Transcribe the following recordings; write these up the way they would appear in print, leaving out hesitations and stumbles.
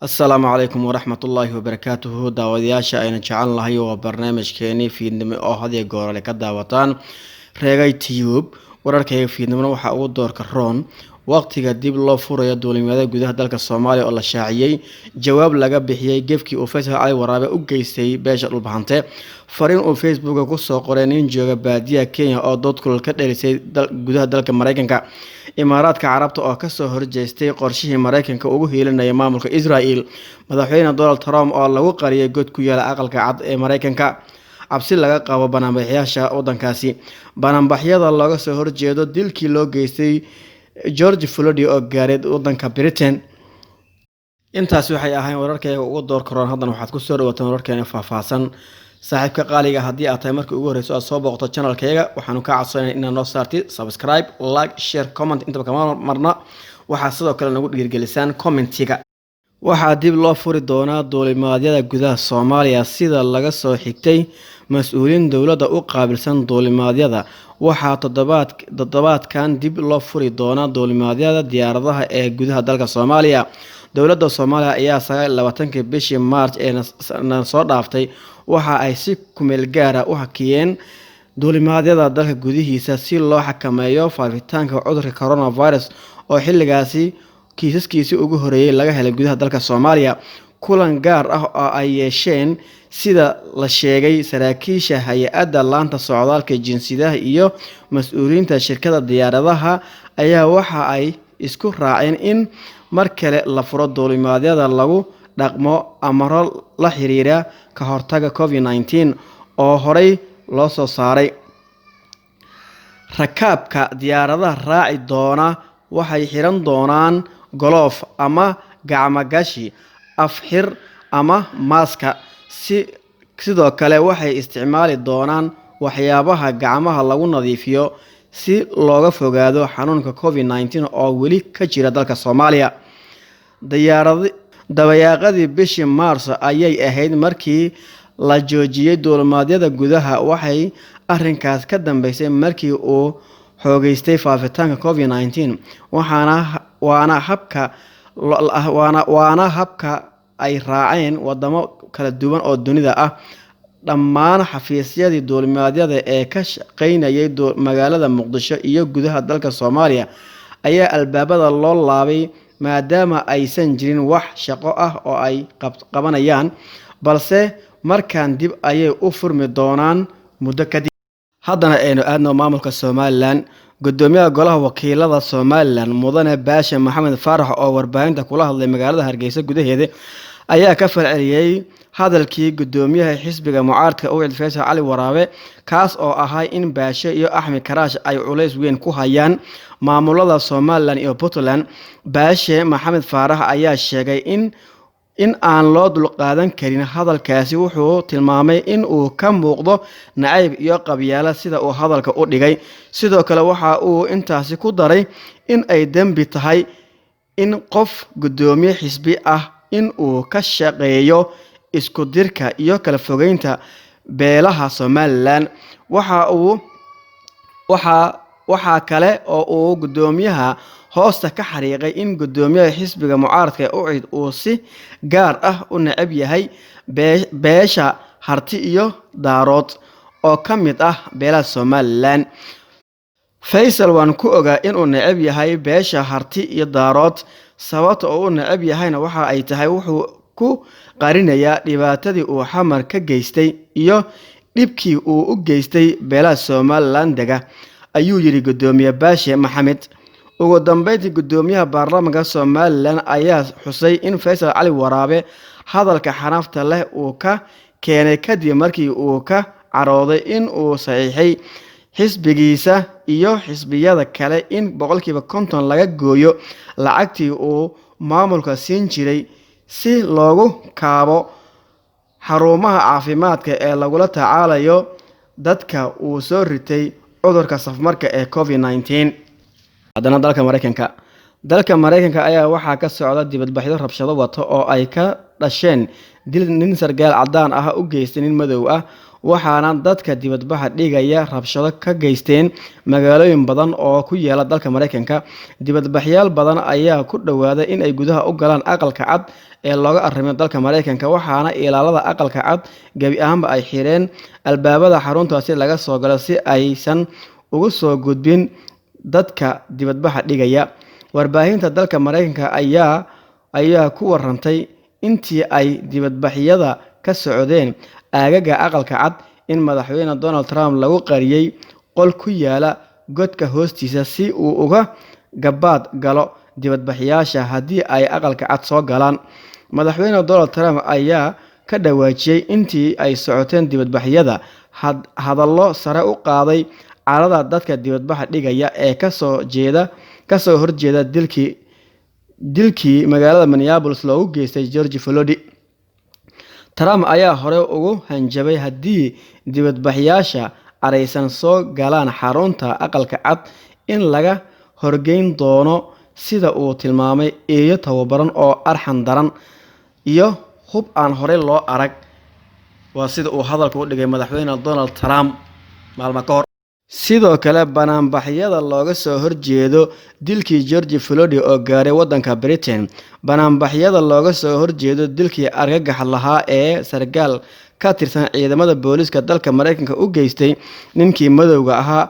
السلام عليكم ورحمة الله وبركاته داودياشا أين جعل الله وبرنامج كيني في نمي أو هذه الجورة لك داوتان رجاي تيوب ورarkay fiidnimada waxa uu doorka roon waqtiga dib loo furayo duulimada gudaha dalka Soomaaliya oo la shaaciyay jawaab laga bixiyay gefkii uu Faysal Ali Waraabe u geystay beesha dhulbahante fariin uu Facebook ku soo qoray nin jooga baadiyaha Kenya oo dood kulul ka dhalisay gudaha dalka Mareykanka Imaaraadka Carabta oo ka soo horjeestay qorshihii Mareykanka ugu heelinaya maamulka Israel madaxweyne Donald Trump oo lagu qariyay god ku yaala aqalka cad ee Mareykanka cabsi laga qabo bannaanbaxyaasha wadankaasi bannaanbaxyada looga soo horjeedo dilkii loo geystay George Floyd oo gaaray wadanka Britain intaas waxay ahayn wararkayga ugu door karoon haddana waxaad ku soo dhawaataan wararkeena faahfaahsan saaxiibka qaaliga haddii aad tahay markii ugu horeyso aad soo booqato channelkayga waxaanu ka codsanaynaa inaad noo saartid subscribe like share comment inta kama marna waxaa sidoo kale nagu dhiirigelisaan commentiga waxaa dib loo furi doonaa duulimaadyada gudaha Soomaaliya sida laga soo xigtay mas'uuliin dawladda u qaabilsan duulimaadyada waxaa toddobaadkan dib loo furi doonaa duulimaadyada diyaaradaha ee gudaha dalka Soomaaliya dawladda Soomaaliya ayaa 29 bishii March ee soo dhaaftay waxa ay si kumeel gaar ah u hakiyeen duulimaadyada dalka gudihiisa si loo xakameeyo faafitaanka cudurka coronavirus oo xilligaasi kiisaskiisii ugu horeeyay laga helay gudaha dalka Soomaaliya kulan gaar ah oo ay yeesheen sida la sheegay saraakiisha hay'adda laanta socdaalka jinsiyadaha iyo mas'uuliyiinta shirkadda diyaaradaha ayaa waxa ay isku raaceen in mar kale la furo duulimaadyada lagu dhaqmo amaro la xiriira ka hortagga COVID-19 oo horey loo soo saaray rakaabka diyaaradaha raaci doona waxay xiran doonaan golof ama gacmo gashi afxir ama maaska sidoo kale waxay isticmaali doonaan waxyaabaha gacmaha lagu nadiifiyo si looga fogaado xanuunka COVID-19 oo weli ka jira dalka Soomaaliya dabayaaqadii bishii Maarso ayay ahayd markii la joojiyay duulimaadyada gudaha waxay arrinkaas ka dambeysay markii uu xoogeystay faafitaanka COVID-19 waana habka ay raaceen wadamo kala duwan oo dunida ah dhammaan xafiisyadii duulimaadyada ee ka shaqeynayay magaalada Muqdisho iyo gudaha dalka Soomaaliya ayaa albaabada loo laabay maadaama aysan jirin wax shaqo ah oo ay qabanayaan balse markaan dib ayay u furmi doonaan muddo kadib haddana aynu aadno maamulka Somaliland gudoomiyaha golaha wakiilada Somaliland mudane Baashe Maxamed Faarax oo warbaahinta kula hadlay magaalada Hargeysa gudaheeda ayaa ka falceliyay hadalkii gudoomiyaha xisbiga mucaaradka Ucid Faysal Ali Waraabe kaas oo ahaa in Baashe iyo Axmed Karaash ay culays weyn ku hayaan maamulada Somaliland iyo Puntland Baashe Maxamed Faarax ayaa sheegay in aan loo dulqaadan karin hadalkaasi wuxuu tilmaamay in uu ka muuqdo nacayb iyo qabyaalad sida uu hadalka u dhigay sidoo kale waxa uu intaasi ku daray in ay dambi tahay in qof gudoomiye xisbi ah in uu ka shaqeeyo isku dirka iyo kala fogeynta beelaha Somaliland waxa kale oo uu gudoomiyaha hoosta ka xariiqay in gudoomiyaha xisbiga mucaaradka Ucid uu si gaar ah u necab yahay beesha harti iyo daarood oo ka mid ah beelaha Somaliland Faysal waan ku ogaa inuu necab yahay beesha harti iyo daarood sababta uu necab yahayna waxa ay tahay wuxuu ku qarinayaa dhibaatadii uu xamar ka geystay iyo dhibkii uu u geystay beelaha Somaliland daga ayuu yiri gudoomiye Baashe Maxamed ugu dambeyntii gudoomiyaha baarlamaanka Somaliland ayaa xusay in Faysal Ali Waraabe hadalka xanaafta leh uu ka keenay kadib markii uu ka carooday in uu saxiixay xisbigiisa iyo xisbiyada kale in 50% laga gooyo lacagtii uu maamulka siin jiray si loogu kaabo xarumaha caafimaadka ee lagula tacaalayo dadka uu soo ritay cudurka safmarka ee COVID-19 haddana dalka Mareykanka ayaa waxaa ka socda dibadbaxyo rabshado wato oo ay ka dhasheen dil nin sargaal cadaan ah u geystay nin madow ah waxaana dadka dibadbaxa dhigaya rabshado ka geysteen magaalooyin badan oo ku yaala dalka Mareykanka dibadbaxyaal badan ayaa ku dhawaaday in ay gudaha u galaan aqalka cad ee looga arrimay dalka Mareykanka waxaana ilaalada aqalka cad gabi ahaanba ay xireen albaabada xaruntaasi laga soo galo si aysan ugu soo gudbin dadka dibadbaxa dhigaya. Warbaahinta dalka Mareykanka ayaa ku warantay intii ay dibadbaxyada ka socdeen aagaga aqalka cad in madaxweyne Donald Trump lagu qariyay qol ku yaala godka hoostiisa si uu uga gabaad galo dibadbaxayaasha haddii ay aqalka cad soo galaan. Madaxweyne Donald Trump ayaa ka dhawaajiyay intii ay socoteen dibadbaxyada hadallo sare u qaaday carada dadka dibadbaxa dhigaya ee kasoo horjeeda dilkii magaalada Minneapolis loogu geystay George Floyd. Trump ayaa hore ugu hanjabay haddii dibadbaxayaasha careysan soo galaan xarunta aqalka cad in laga horgeyn doono sida uu tilmaamay eeyo tababaran oo arxan daran iyo hub aan hore loo arag. waa sida uu hadalka u dhigay madaxweyne Donald Trump maalmo ka hor. sidoo kale banaanbaxyada looga soo horjeedo dilkii George Floyd oo gaaray wadanka Britain. Banaanbaxyada looga soo horjeedo dilkii argagax lahaa ee sargaal ka tirsan ciidamada booliska dalka Mareykanka u geystay ninkii madowga ahaa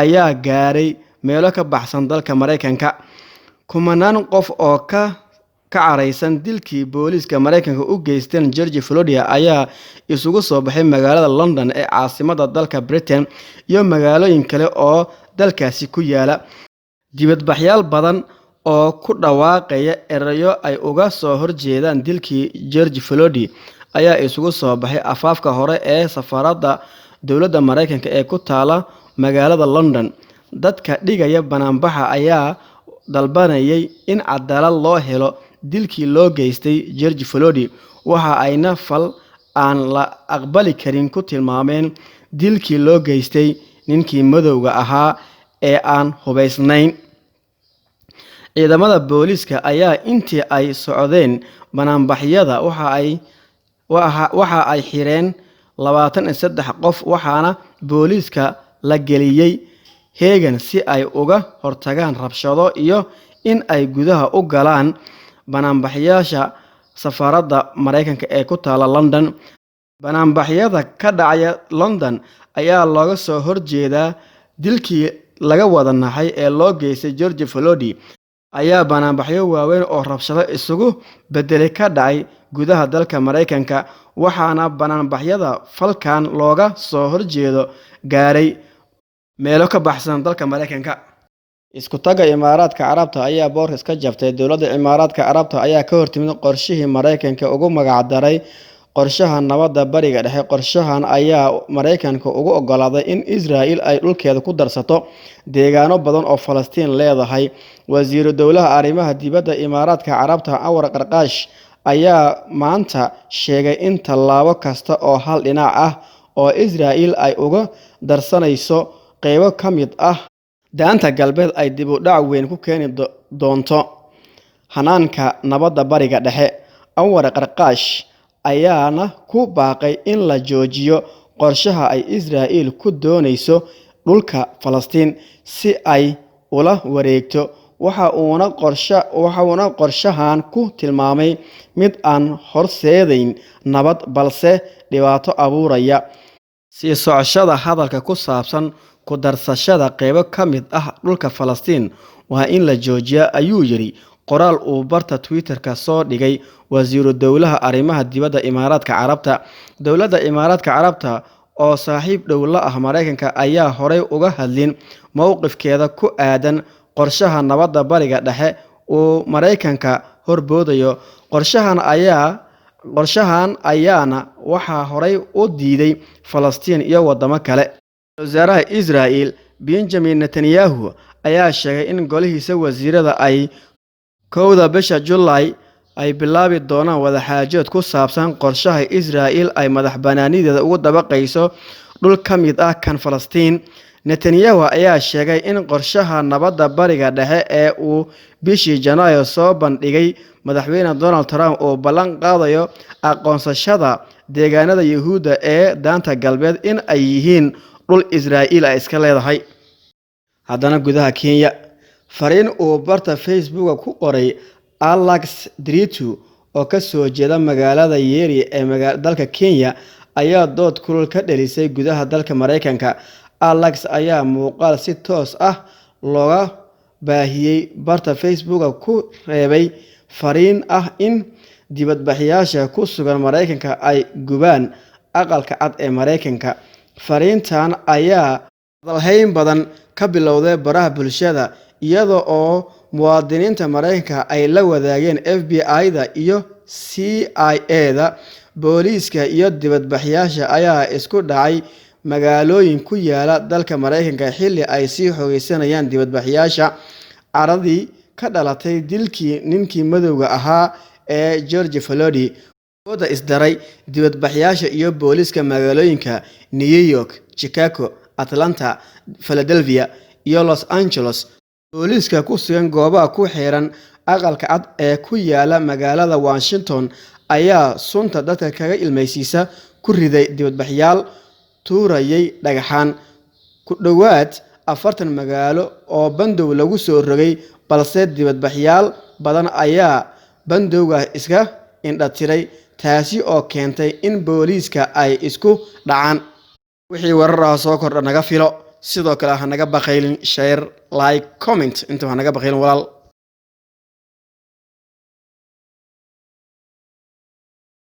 ayaa gaaray meelo ka baxsan dalka Mareykanka. kumanaan qof oo ka careysan dilkii booliska Mareykanka u geysteen George Floyd ayaa isugu soo baxay magaalada London ee caasimadda dalka Britain iyo magaalooyin kale oo dalkaasi ku yaala. dibadbaxyaal badan oo ku dhawaaqaya erayo ay uga soo horjeedaan dilkii George Floyd ayaa isugu soo baxay afaafka hore ee safaaradda dowladda Mareykanka ee ku taala magaalada London. dadka dhigaya banaanbaxa ayaa dalbanayay in cadaalad loo helo dilkii loo geystay George Floyd. waxa ayna fal aan la aqbali karin ku tilmaameen dilkii loo geystay ninkii madowga ahaa ee aan hubaysnayn. ciidamada booliska ayaa intii ay socdeen banaanbaxyada waxa ay xireen 23 qof waxaana booliska la geliyay heegan si ay uga hortagaan rabshado iyo in ay gudaha u galaan banaanbaxayaasha safaaradda Mareykanka ee ku taala London. banaanbaxyada ka dhacaya London ayaa looga soo horjeedaa dilkii laga wada naxay ee loo geystay George Floyd ayaa banaanbaxyo waaweyn oo rabshado isugu bedelay ka dhacay gudaha dalka Mareykanka waxaana banaanbaxyada falkan looga soo horjeedo gaaray meelo ka baxsan dalka Mareykanka. isku taga Imaaraadka Carabta ayaa boorka ka jabtay. dowladda Imaaraadka Carabta ayaa ka hortimid qorshihii Mareykanka ugu magac daray qorshaha nabadda bariga dhexe. qorshahan ayaa Mareykanka ugu ogolaaday in Israel ay dhulkeeda ku darsato deegaano badan oo Falastiin leedahay. wasiiru dowlaha arrimaha dibadda Imaaraadka Carabta Anwar Qarqaash ayaa maanta sheegay in tallaabo kasta oo hal dhinac ah oo Israel ay uga darsanayso qaybo ka mid ah daanta galbeed ay dib u dhac weyn ku keeni doonto hanaanka nabadda bariga dhexe. Anwar Qarqaash ayaana ku baaqay in la joojiyo qorshaha ay Israel ku doonayso dhulka Falastiin si ay ula wareegto. waxa uuna qorshahan ku tilmaamay mid aan horseedayn nabad balse dhibaato abuuraya. sii socoshada hadalka ku saabsan ku darsashada qaybo ka mid ah dhulka Falastiin waa in la joojiyaa ayuu yiri qoraal uu barta Twitter-ka soo dhigay wasiiru dowlaha arrimaha dibadda Imaaraadka Carabta. dowladda Imaaraadka Carabta oo saaxiib dhow la ah Mareykanka ayaa horey uga hadlin mowqifkeeda ku aadan qorshaha nabadda bariga dhexe uu Mareykanka horboodayo. qorshahan ayaana waxaa horey u diiday Falastiin iyo wadamo kale. wasaaraha Israel Benjamin Netanyahu ayaa sheegay in golihiisa wasiirada ay 1 bisha July ay bilaabi doonaan wadaxaajood ku saabsan qorshaha Israel ay madaxbannaanideeda ugu dabaqayso dhul ka mid ah kan Falastiin. Netanyahu ayaa sheegay in qorshaha nabadda bariga dhexe ee uu bishii Janaayo soo bandhigay madaxweyne Donald Trump oo ballan qaadayo aqoonsashada deegaanada Yuhuudda ee daanta galbeed in ay yihiin dhul Israel ay iska leedahay. haddana gudaha Kenya, fariin uu barta Facebook ku qoray Alex Dritu oo ka soo jeeda magaalada Nyeri ee dalka Kenya ayaa dood kulul ka dhalisay gudaha dalka Mareykanka. Alex ayaa muuqaal si toos ah looga baahiyay barta Facebook ku reebay fariin ah in dibadbaxayaasha ku sugan Mareykanka ay gubaan aqalka cad ee Mareykanka. Fariintan ayaa hadalhayn badan ka bilowday baraha bulshada iyada oo muwaadiniinta Mareykanka ay la wadaageen FBI-da iyo CIA-da. Booliiska iyo dibadbaxayaasha ayaa isku dhacay magaalooyin ku yaala dalka Mareykanka xilli ay sii xoogeysanayaan dibadbaxayaasha caradii ka dhalatay dilkii ninkii madowga ahaa ee George Floyd. Wada isdaray dibadbaxayaasha iyo booliiska magaalooyinka New York, Chicago, Atlanta, Philadelphia iyo Los Angeles. Booliiska ku sugan goobaha ku xiran aqalka cad ee ku yaala magaalada Washington ayaa sunta dadka kaga ilmeysiisa ku riday dibadbaxayaal tuurayay dhagaxaan. Ku dhawaad 40 magaalo oo bandow lagu soo rogay, balse dibadbaxayaal badan ayaa bandowga iska indhatiray, taasi oo keentay in booliiska ay isku dhacaan. Wixii warar soo kordha naga filo, sidoo kale ha naga baqaylin share, like, comment inta ha naga baqaylin walaal.